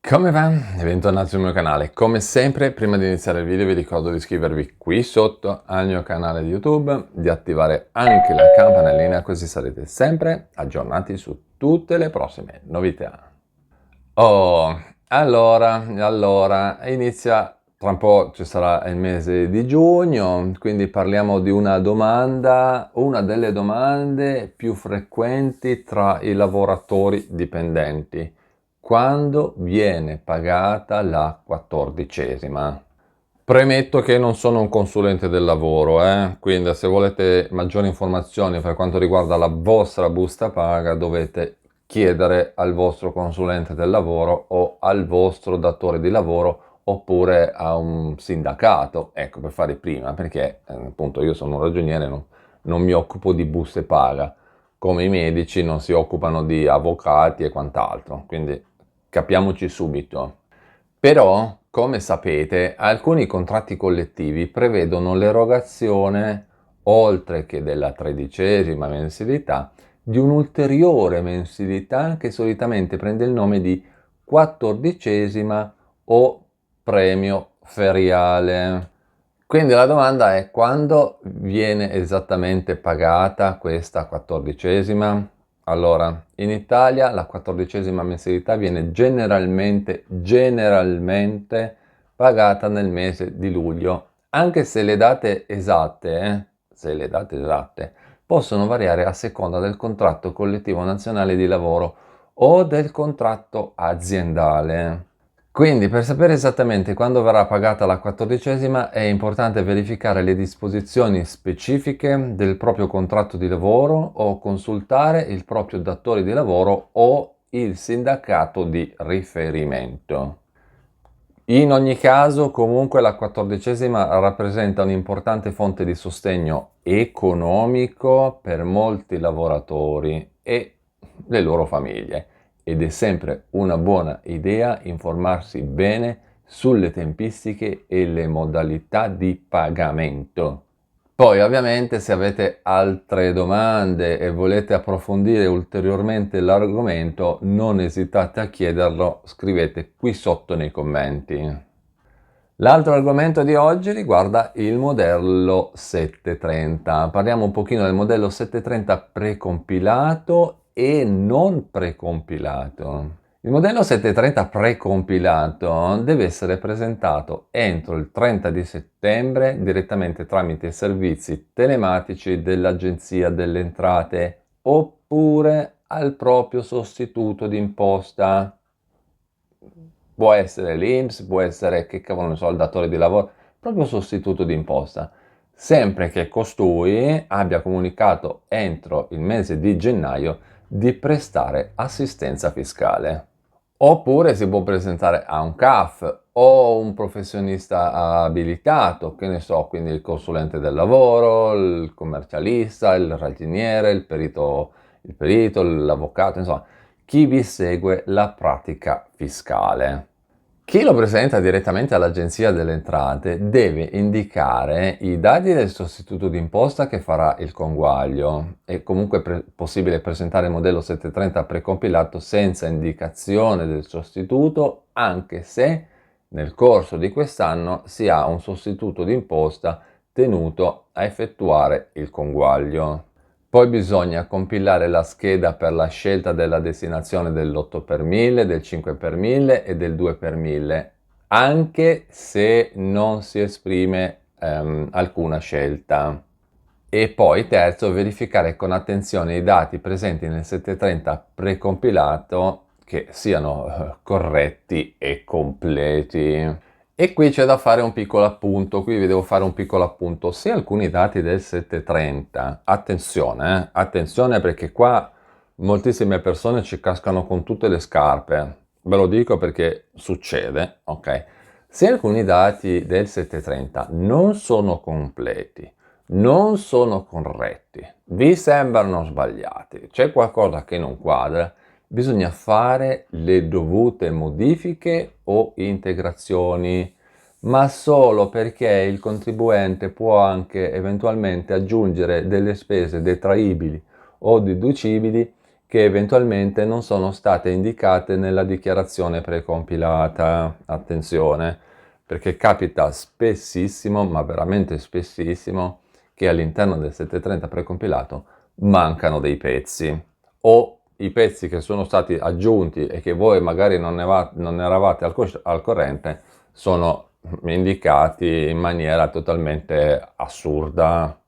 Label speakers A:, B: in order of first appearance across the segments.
A: Come va? E bentornati sul mio canale. Come sempre, prima di iniziare il video vi ricordo di iscrivervi qui sotto al mio canale di YouTube, di attivare anche la campanellina così sarete sempre aggiornati su tutte le prossime novità. Allora, inizia, tra un po' ci sarà il mese di giugno, quindi parliamo di una domanda, una delle domande più frequenti tra i lavoratori dipendenti. Quando viene pagata la 14ª? Premetto che non sono un consulente del lavoro, quindi se volete maggiori informazioni per quanto riguarda la vostra busta paga dovete chiedere al vostro consulente del lavoro o al vostro datore di lavoro oppure a un sindacato, ecco, per fare prima, perché appunto io sono un ragioniere, non mi occupo di buste paga, come i medici non si occupano di avvocati e quant'altro, quindi capiamoci subito. Però, come sapete, alcuni contratti collettivi prevedono l'erogazione, oltre che della 13ª mensilità, di un'ulteriore mensilità che solitamente prende il nome di 14ª o premio feriale. Quindi la domanda è: quando viene esattamente pagata questa 14ª? Allora, in Italia la 14ª mensilità viene generalmente pagata nel mese di luglio, anche se le date esatte, possono variare a seconda del contratto collettivo nazionale di lavoro o del contratto aziendale. Quindi, per sapere esattamente quando verrà pagata la 14ª è importante verificare le disposizioni specifiche del proprio contratto di lavoro o consultare il proprio datore di lavoro o il sindacato di riferimento. In ogni caso, comunque, la 14ª rappresenta un'importante fonte di sostegno economico per molti lavoratori e le loro famiglie ed è sempre una buona idea informarsi bene sulle tempistiche e le modalità di pagamento. Poi ovviamente se avete altre domande e volete approfondire ulteriormente l'argomento, non esitate a chiederlo, scrivete qui sotto nei commenti. L'altro argomento di oggi riguarda il modello 730. Parliamo un pochino del modello 730 precompilato e non precompilato. Il modello 730 precompilato deve essere presentato entro il 30 di settembre direttamente tramite i servizi telematici dell'Agenzia delle Entrate oppure al proprio sostituto d'imposta. Può essere l'INPS, può essere, che cavolo ne so, il datore di lavoro, proprio sostituto d'imposta, sempre che costui abbia comunicato entro il mese di gennaio di prestare assistenza fiscale. Oppure si può presentare a un CAF o un professionista abilitato, che ne so, quindi il consulente del lavoro, il commercialista, il ragioniere, il perito, l'avvocato, insomma, chi vi segue la pratica fiscale. Chi lo presenta direttamente all'Agenzia delle Entrate deve indicare i dati del sostituto d'imposta che farà il conguaglio. È comunque possibile presentare il modello 730 precompilato senza indicazione del sostituto, anche se nel corso di quest'anno si ha un sostituto d'imposta tenuto a effettuare il conguaglio. Poi bisogna compilare la scheda per la scelta della destinazione dell'8 per 1000, del 5 per 1000 e del 2 per 1000, anche se non si esprime alcuna scelta. E poi terzo, verificare con attenzione i dati presenti nel 730 precompilato che siano corretti e completi. E qui c'è da fare un piccolo appunto, qui vi devo fare un piccolo appunto. Se alcuni dati del 730, attenzione, attenzione perché qua moltissime persone ci cascano con tutte le scarpe, ve lo dico perché succede, ok? Se alcuni dati del 730 non sono completi, non sono corretti, vi sembrano sbagliati, c'è qualcosa che non quadra, bisogna fare le dovute modifiche o integrazioni, ma solo perché il contribuente può anche eventualmente aggiungere delle spese detraibili o deducibili che eventualmente non sono state indicate nella dichiarazione precompilata. Attenzione, perché capita spessissimo, ma veramente spessissimo, che all'interno del 730 precompilato mancano dei pezzi, o i pezzi che sono stati aggiunti e che voi magari non eravate al corrente sono indicati in maniera totalmente assurda.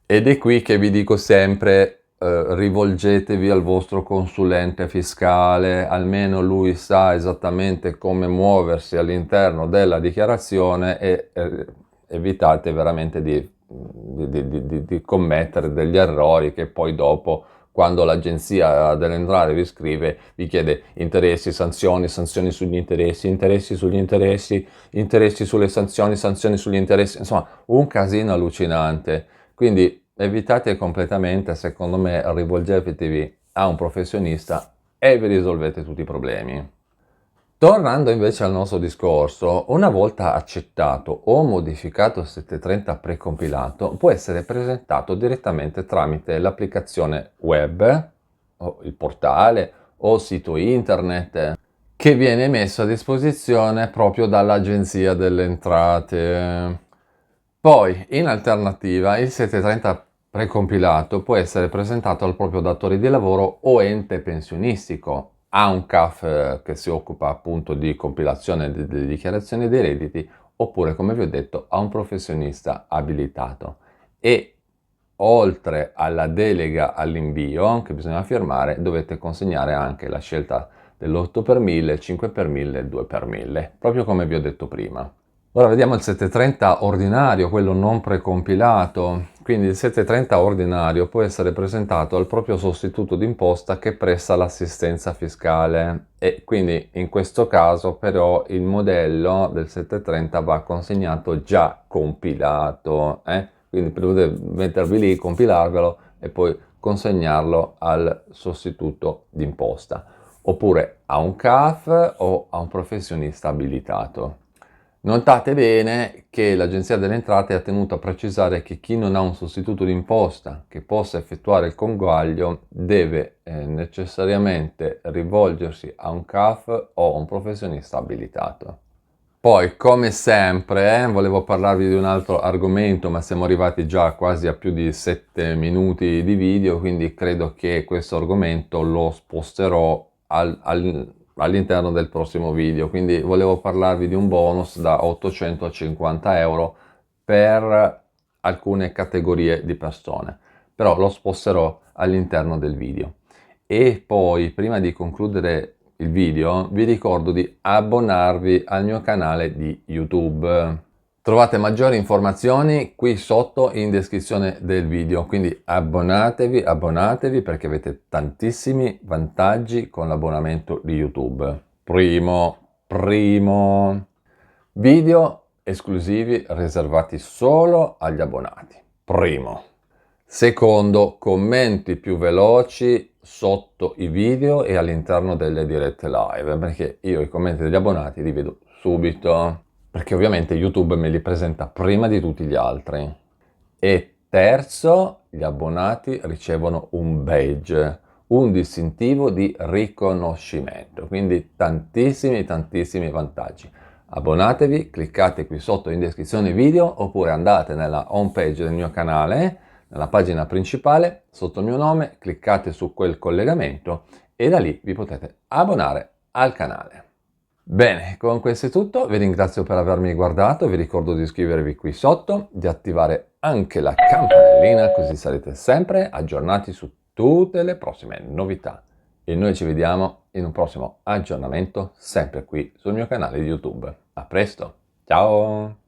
A: Ed è qui che vi dico sempre, rivolgetevi al vostro consulente fiscale, almeno lui sa esattamente come muoversi all'interno della dichiarazione, e evitate veramente di commettere degli errori che poi dopo, quando l'agenzia delle entrate vi scrive, vi chiede interessi, sanzioni, sanzioni sugli interessi, interessi sugli interessi, interessi sulle sanzioni, sanzioni sugli interessi, insomma un casino allucinante. Quindi evitate completamente, secondo me, rivolgetevi a un professionista e vi risolvete tutti i problemi. Tornando invece al nostro discorso, una volta accettato o modificato il 730 precompilato, può essere presentato direttamente tramite l'applicazione web, o il portale, o sito internet, che viene messo a disposizione proprio dall'Agenzia delle Entrate. Poi, in alternativa, il 730 precompilato può essere presentato al proprio datore di lavoro o ente pensionistico, a un CAF che si occupa appunto di compilazione delle dichiarazioni dei redditi, oppure, come vi ho detto, a un professionista abilitato. E oltre alla delega all'invio che bisogna firmare, dovete consegnare anche la scelta dell'8 per 1000, 5 per 1000 e 2 per 1000, proprio come vi ho detto prima. Ora vediamo il 730 ordinario, quello non precompilato. Quindi il 730 ordinario può essere presentato al proprio sostituto d'imposta che presta l'assistenza fiscale, e quindi in questo caso però il modello del 730 va consegnato già compilato, quindi potete mettervi lì, compilarvelo e poi consegnarlo al sostituto d'imposta, oppure a un CAF o a un professionista abilitato. Notate bene che l'Agenzia delle Entrate ha tenuto a precisare che chi non ha un sostituto d'imposta che possa effettuare il conguaglio deve necessariamente rivolgersi a un CAF o a un professionista abilitato. Poi, come sempre, volevo parlarvi di un altro argomento, ma siamo arrivati già quasi a più di 7 minuti di video, quindi credo che questo argomento lo sposterò all'interno del prossimo video. Quindi volevo parlarvi di un bonus da 800 a 50 euro per alcune categorie di persone, però lo sposterò all'interno del video. E poi, prima di concludere il video, vi ricordo di abbonarvi al mio canale di YouTube. Trovate maggiori informazioni qui sotto in descrizione del video, quindi abbonatevi perché avete tantissimi vantaggi con l'abbonamento di YouTube. Primo, video esclusivi riservati solo agli abbonati. Primo. Secondo, commenti più veloci sotto i video e all'interno delle dirette live, perché io i commenti degli abbonati li vedo subito, perché ovviamente YouTube me li presenta prima di tutti gli altri. E terzo, gli abbonati ricevono un badge, un distintivo di riconoscimento, quindi tantissimi vantaggi. Abbonatevi, cliccate qui sotto in descrizione video, oppure andate nella home page del mio canale, nella pagina principale, sotto il mio nome, cliccate su quel collegamento e da lì vi potete abbonare al canale. Bene, con questo è tutto, vi ringrazio per avermi guardato, vi ricordo di iscrivervi qui sotto, di attivare anche la campanellina così sarete sempre aggiornati su tutte le prossime novità. E noi ci vediamo in un prossimo aggiornamento sempre qui sul mio canale di YouTube. A presto, ciao!